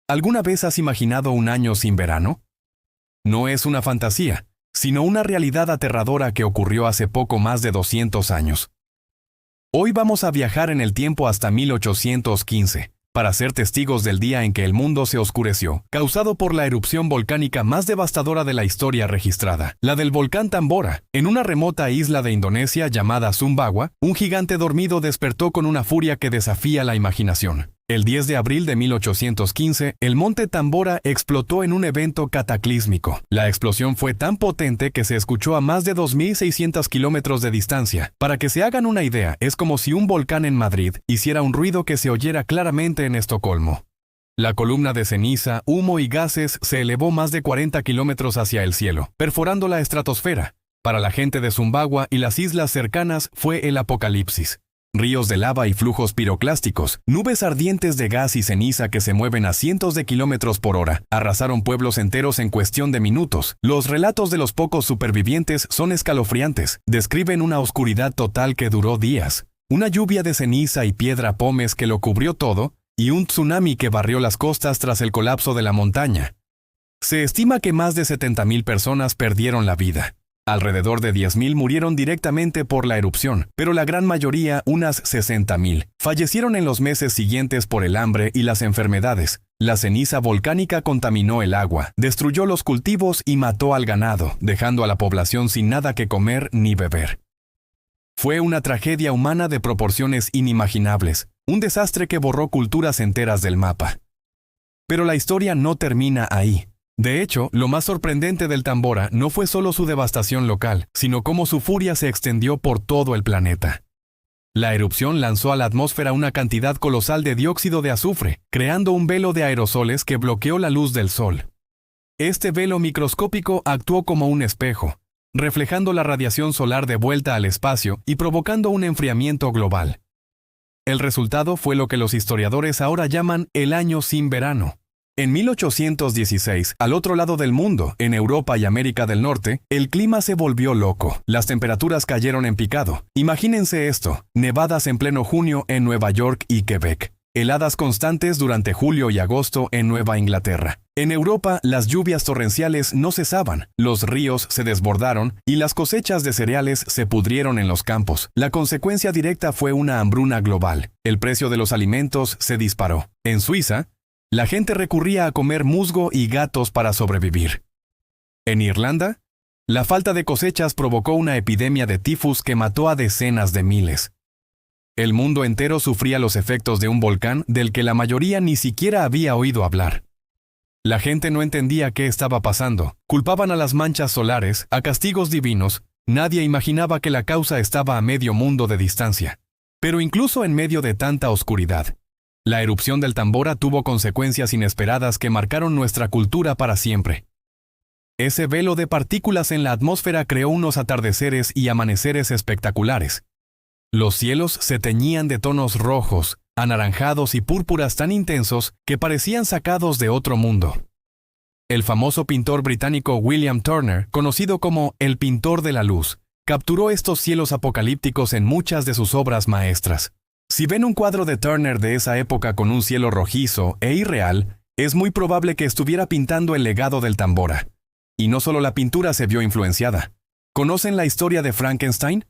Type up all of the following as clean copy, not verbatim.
¿Alguna vez has imaginado un año sin verano? No es una fantasía, sino una realidad aterradora que ocurrió hace poco más de 200 años. Hoy vamos a viajar en el tiempo hasta 1815, para ser testigos del día en que el mundo se oscureció, causado por la erupción volcánica más devastadora de la historia registrada, la del volcán Tambora. En una remota isla de Indonesia llamada Sumbawa, un gigante dormido despertó con una furia que desafía la imaginación. El 10 de abril de 1815, el monte Tambora explotó en un evento cataclísmico. La explosión fue tan potente que se escuchó a más de 2.600 kilómetros de distancia. Para que se hagan una idea, es como si un volcán en Madrid hiciera un ruido que se oyera claramente en Estocolmo. La columna de ceniza, humo y gases se elevó más de 40 kilómetros hacia el cielo, perforando la estratosfera. Para la gente de Sumbawa y las islas cercanas fue el apocalipsis. Ríos de lava y flujos piroclásticos, nubes ardientes de gas y ceniza que se mueven a cientos de kilómetros por hora, arrasaron pueblos enteros en cuestión de minutos. Los relatos de los pocos supervivientes son escalofriantes. Describen una oscuridad total que duró días, una lluvia de ceniza y piedra pómez que lo cubrió todo, y un tsunami que barrió las costas tras el colapso de la montaña. Se estima que más de 70.000 personas perdieron la vida. Alrededor de 10.000 murieron directamente por la erupción, pero la gran mayoría, unas 60.000, fallecieron en los meses siguientes por el hambre y las enfermedades. La ceniza volcánica contaminó el agua, destruyó los cultivos y mató al ganado, dejando a la población sin nada que comer ni beber. Fue una tragedia humana de proporciones inimaginables, un desastre que borró culturas enteras del mapa. Pero la historia no termina ahí. De hecho, lo más sorprendente del Tambora no fue solo su devastación local, sino cómo su furia se extendió por todo el planeta. La erupción lanzó a la atmósfera una cantidad colosal de dióxido de azufre, creando un velo de aerosoles que bloqueó la luz del sol. Este velo microscópico actuó como un espejo, reflejando la radiación solar de vuelta al espacio y provocando un enfriamiento global. El resultado fue lo que los historiadores ahora llaman el año sin verano. En 1816, al otro lado del mundo, en Europa y América del Norte, el clima se volvió loco. Las temperaturas cayeron en picado. Imagínense esto: nevadas en pleno junio en Nueva York y Quebec. Heladas constantes durante julio y agosto en Nueva Inglaterra. En Europa, las lluvias torrenciales no cesaban, los ríos se desbordaron y las cosechas de cereales se pudrieron en los campos. La consecuencia directa fue una hambruna global. El precio de los alimentos se disparó. En Suiza, la gente recurría a comer musgo y gatos para sobrevivir. En Irlanda, la falta de cosechas provocó una epidemia de tifus que mató a decenas de miles. El mundo entero sufría los efectos de un volcán del que la mayoría ni siquiera había oído hablar. La gente no entendía qué estaba pasando. Culpaban a las manchas solares, a castigos divinos. Nadie imaginaba que la causa estaba a medio mundo de distancia. Pero incluso en medio de tanta oscuridad, la erupción del Tambora tuvo consecuencias inesperadas que marcaron nuestra cultura para siempre. Ese velo de partículas en la atmósfera creó unos atardeceres y amaneceres espectaculares. Los cielos se teñían de tonos rojos, anaranjados y púrpuras tan intensos que parecían sacados de otro mundo. El famoso pintor británico William Turner, conocido como el pintor de la luz, capturó estos cielos apocalípticos en muchas de sus obras maestras. Si ven un cuadro de Turner de esa época con un cielo rojizo e irreal, es muy probable que estuviera pintando el legado del Tambora. Y no solo la pintura se vio influenciada. ¿Conocen la historia de Frankenstein?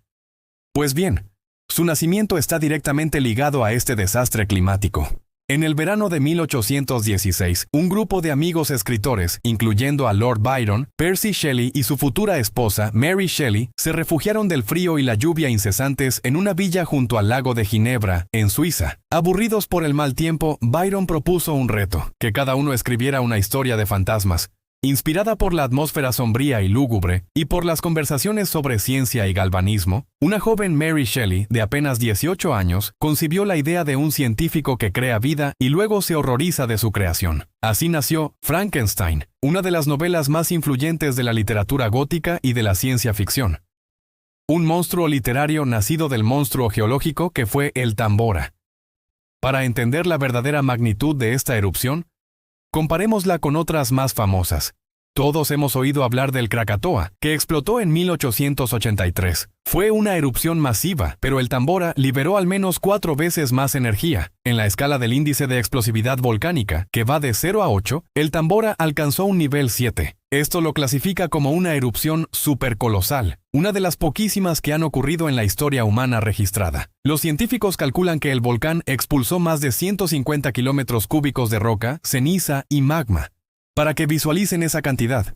Pues bien, su nacimiento está directamente ligado a este desastre climático. En el verano de 1816, un grupo de amigos escritores, incluyendo a Lord Byron, Percy Shelley y su futura esposa, Mary Shelley, se refugiaron del frío y la lluvia incesantes en una villa junto al lago de Ginebra, en Suiza. Aburridos por el mal tiempo, Byron propuso un reto: que cada uno escribiera una historia de fantasmas. Inspirada por la atmósfera sombría y lúgubre, y por las conversaciones sobre ciencia y galvanismo, una joven Mary Shelley, de apenas 18 años, concibió la idea de un científico que crea vida y luego se horroriza de su creación. Así nació Frankenstein, una de las novelas más influyentes de la literatura gótica y de la ciencia ficción. Un monstruo literario nacido del monstruo geológico que fue el Tambora. Para entender la verdadera magnitud de esta erupción, comparémosla con otras más famosas. Todos hemos oído hablar del Krakatoa, que explotó en 1883. Fue una erupción masiva, pero el Tambora liberó al menos 4 veces más energía. En la escala del índice de explosividad volcánica, que va de 0 a 8, el Tambora alcanzó un nivel 7. Esto lo clasifica como una erupción supercolosal, una de las poquísimas que han ocurrido en la historia humana registrada. Los científicos calculan que el volcán expulsó más de 150 kilómetros cúbicos de roca, ceniza y magma. Para que visualicen esa cantidad,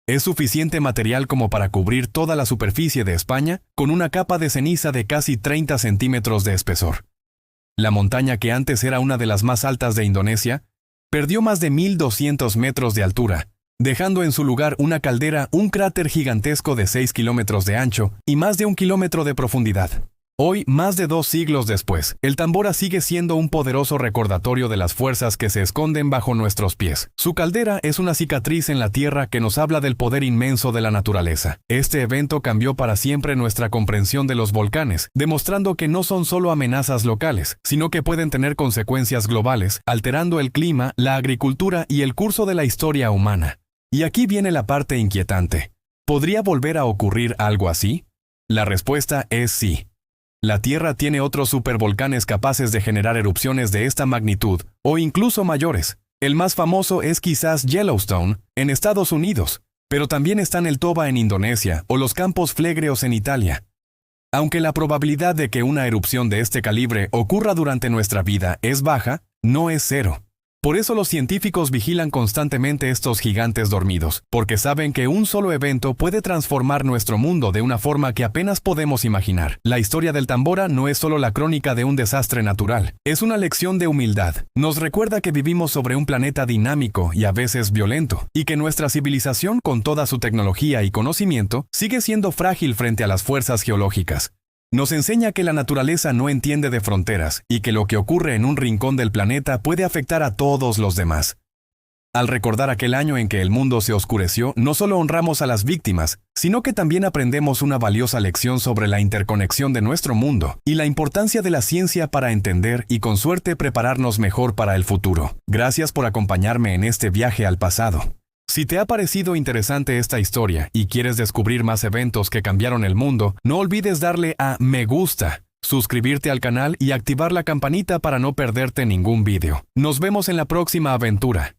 es suficiente material como para cubrir toda la superficie de España con una capa de ceniza de casi 30 centímetros de espesor. La montaña, que antes era una de las más altas de Indonesia, perdió más de 1.200 metros de altura, dejando en su lugar una caldera, un cráter gigantesco de 6 kilómetros de ancho y más de 1 kilómetro de profundidad. Hoy, más de 2 siglos después, el Tambora sigue siendo un poderoso recordatorio de las fuerzas que se esconden bajo nuestros pies. Su caldera es una cicatriz en la tierra que nos habla del poder inmenso de la naturaleza. Este evento cambió para siempre nuestra comprensión de los volcanes, demostrando que no son solo amenazas locales, sino que pueden tener consecuencias globales, alterando el clima, la agricultura y el curso de la historia humana. Y aquí viene la parte inquietante. ¿Podría volver a ocurrir algo así? La respuesta es sí. La Tierra tiene otros supervolcanes capaces de generar erupciones de esta magnitud, o incluso mayores. El más famoso es quizás Yellowstone, en Estados Unidos, pero también están el Toba en Indonesia o los Campos Flegreos en Italia. Aunque la probabilidad de que una erupción de este calibre ocurra durante nuestra vida es baja, no es cero. Por eso los científicos vigilan constantemente estos gigantes dormidos, porque saben que un solo evento puede transformar nuestro mundo de una forma que apenas podemos imaginar. La historia del Tambora no es solo la crónica de un desastre natural, es una lección de humildad. Nos recuerda que vivimos sobre un planeta dinámico y a veces violento, y que nuestra civilización, con toda su tecnología y conocimiento, sigue siendo frágil frente a las fuerzas geológicas. Nos enseña que la naturaleza no entiende de fronteras y que lo que ocurre en un rincón del planeta puede afectar a todos los demás. Al recordar aquel año en que el mundo se oscureció, no solo honramos a las víctimas, sino que también aprendemos una valiosa lección sobre la interconexión de nuestro mundo y la importancia de la ciencia para entender y, con suerte, prepararnos mejor para el futuro. Gracias por acompañarme en este viaje al pasado. Si te ha parecido interesante esta historia y quieres descubrir más eventos que cambiaron el mundo, no olvides darle a me gusta, suscribirte al canal y activar la campanita para no perderte ningún vídeo. Nos vemos en la próxima aventura.